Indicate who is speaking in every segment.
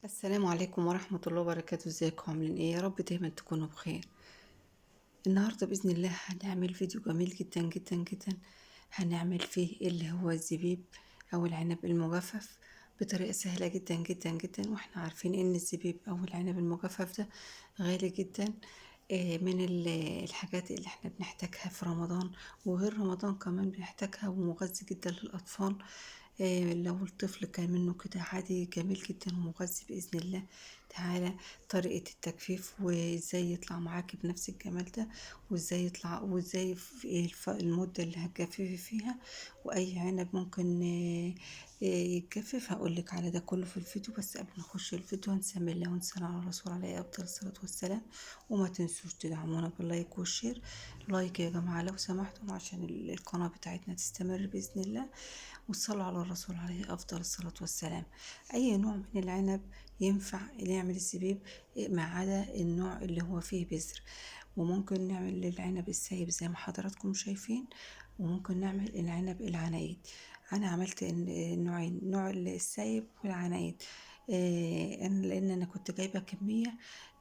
Speaker 1: السلام عليكم ورحمة الله وبركاته. ازيكم عاملين ايه؟ يا رب دايما تكونوا بخير. النهاردة بإذن الله هنعمل فيديو جميل جدا جدا جدا. هنعمل فيه اللي هو الزبيب أو العنب المجفف بطريقة سهلة جدا جدا جدا. واحنا عارفين ان الزبيب أو العنب المجفف ده غالي جدا. من الحاجات اللي احنا بنحتاجها في رمضان وغير رمضان كمان بنحتاجها، ومغذي جدا للأطفال. لو الطفل كان منه كده عادي جميل جدا ومغذي بإذن الله. تعالى طريقة التجفيف وازاي يطلع معاكي بنفس الجمال ده، وازاي يطلع، وازاي في إيه المدة اللي هتجففي فيها، واي عنب ممكن يتجفف. هقولك على ده كله في الفيديو. بس قبل ما نخش الفيديو هنسمي الله ونصلي على الرسول عليه افضل الصلاة والسلام. وما تنسوش تدعمونا باللايك والشير. لايك يا جماعة لو سمحتم عشان القناة بتاعتنا تستمر بإذن الله. والصلاة على الرسول عليه أفضل الصلاة والسلام. أي نوع من العنب ينفع نعمل الزبيب، ما عدا النوع اللي هو فيه بذر. وممكن نعمل العنب السايب زي ما حضراتكم شايفين، وممكن نعمل العنب العنايد. أنا عملت النوعين، نوع السايب والعنايد. لأن أنا كنت جايبة كمية.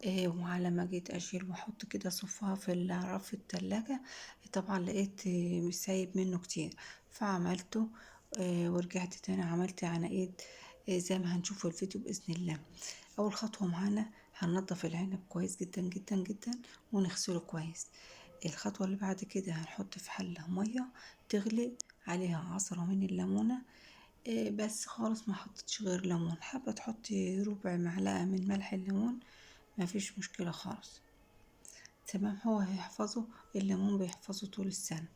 Speaker 1: وعلى ما جيت أشيل وأحط كده صفها في رف التلاجة، طبعا لقيت مش سايب منه كتير، فعملته. ورجعت تاني عملت عناقيد. زي ما هنشوف في الفيديو بإذن الله. أول خطوة معانا هننضف العنب كويس جدا جدا جدا ونغسله كويس. الخطوة اللي بعد كده هنحط في حلة مية تغلي، عليها عصرة من الليمونة. بس خالص ما حطيتش غير ليمون. حابة تحطي ربع معلقة من ملح الليمون مفيش مشكلة خالص. تمام، هو هيحفظه، الليمون بيحفظه طول السنة.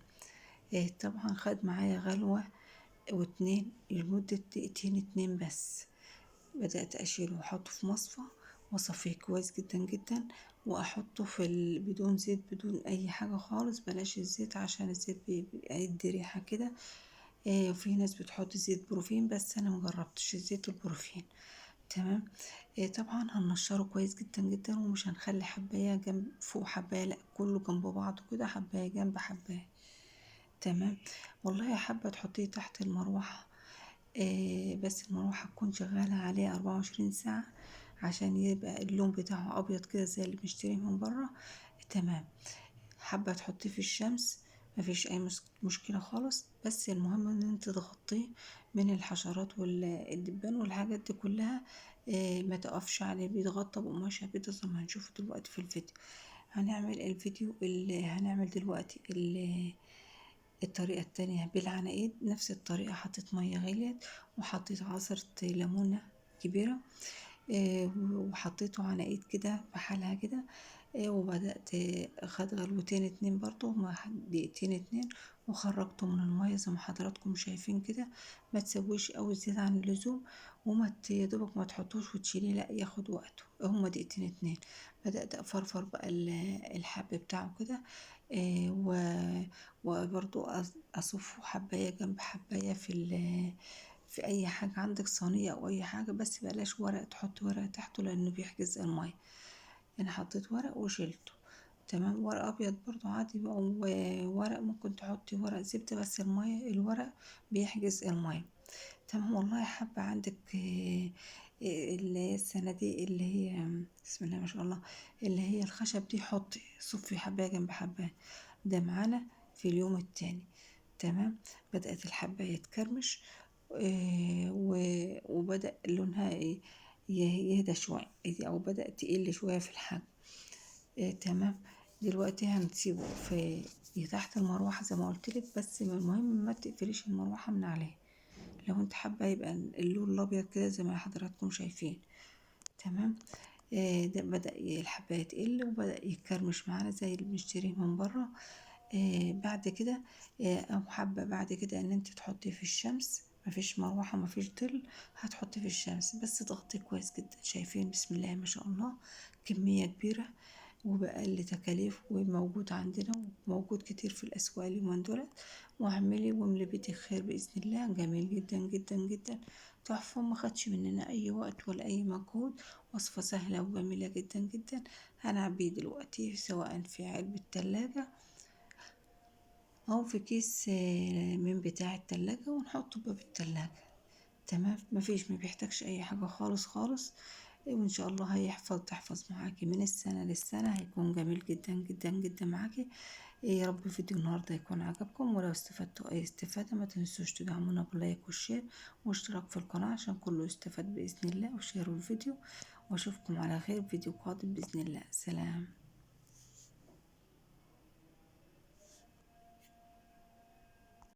Speaker 1: طبعا خد معايا غلوة واتنين لمدة دقيقتين اتنين بس. بدأت أشيله وأحطه في مصفى وأصفيه كويس جدا جدا، وأحطه في بدون زيت بدون أي حاجة خالص. بلاش الزيت عشان الزيت بيدي ريحة كده. وفي ناس بتحط زيت بروفين، بس أنا مجربتش الزيت البروفين. تمام. طبعا هننشره كويس جدا جدا، ومش هنخلي حباية جنب فوق حباية، لأ كله جنب بعضه كده، حباية جنب حباية. تمام. والله يا حابة تحطيه تحت المروحة. بس المروحة تكون شغالة عليه 24 ساعة عشان يبقى اللون بتاعه أبيض كده زي اللي بنشتريه من برا. تمام. حابة تحطيه في الشمس مفيش أي مشكلة خالص، بس المهم إن انت تغطيه من الحشرات والدبان والحاجات دي كلها. ما تقفش عليه، بيتغطى بقماشة بيضة زي ما هنشوف دلوقتي في الفيديو. هنعمل الفيديو اللي هنعمل دلوقتي الطريقة التانية بالعناقيد. نفس الطريقة، حطيت مية غليت وحطيت عصرة ليمونة كبيرة. وحطيته عناقيد كده بحالها كده. وبدأت خد غلوتين اتنين برضو مع دقيقتين اتنين، وخرجته من المية زي ما حضراتكم شايفين كده. ما تسويش أوي زيادة عن اللزوم، يا دوبك ما تحطوش وتشيليه، لا ياخد وقته، هما دقيقتين اتنين. بدأت أفرفر بقى الحب بتاعه كده. وبرضو أصفه حباية جنب حباية في أي حاجة عندك، صينية أو أي حاجة. بس بلاش ورق، تحط ورق تحته لأنه بيحجز المية. أنا حطيت ورق وشيلته. تمام. ورق أبيض برضو عادي بقى، وورق ممكن تحطي ورق زبدة، بس المية الورق بيحجز المية. تمام. والله حابة عندك اللي هي الصناديق اللي هي بسم الله ما شاء الله، اللي هي الخشب دي، حطي صفي حباية جنب حباية. ده معانا في اليوم التاني. تمام. بدأت الحباية تكرمش. وبدأ لونها يهدى شوية، أو بدأ تقل شوية في الحجم. تمام. دلوقتي هنسيبه في تحت المروحة زي ما قلت لك، بس المهم ما تقفليش المروحة من عليه. لو انت حابة يبقى اللون الابيض كده زي ما حضراتكم شايفين. تمام. ده بدأ الحباية تقل وبدأ يكرمش معانا زي اللي بنشتريه من بره. بعد كده او حابة بعد كده ان انت تحطي في الشمس، مفيش مروحة مفيش ظل، هتحطي في الشمس بس تغطي كويس جدا. شايفين بسم الله ما شاء الله كمية كبيرة وبأقل تكاليف، وموجود عندنا وموجود كتير في الأسواق اليومين دولت. واعملي واملي بيتك خير بإذن الله. جميل جدا جدا جدا، تحفة، ما خدش مننا أي وقت ولا أي مجهود. وصفة سهلة وجميلة جدا جدا. هنعبيه دلوقتي سواء في علبة تلاجة أو في كيس من بتاع التلاجة، ونحطه باب التلاجة. تمام. مفيش، ما بيحتاجش أي حاجة خالص خالص. وإن شاء الله تحفظ معاكي من السنة للسنة، هيكون جميل جدا جدا جدا معاكي. يا رب فيديو النهاردة يكون عجبكم، ولو استفدتوا أي استفادة ما تنسوش تدعمونا باللايك والشير واشتراك في القناة عشان كله يستفاد بإذن الله، وشيروا الفيديو، واشوفكم على خير فيديو قادم بإذن الله. سلام.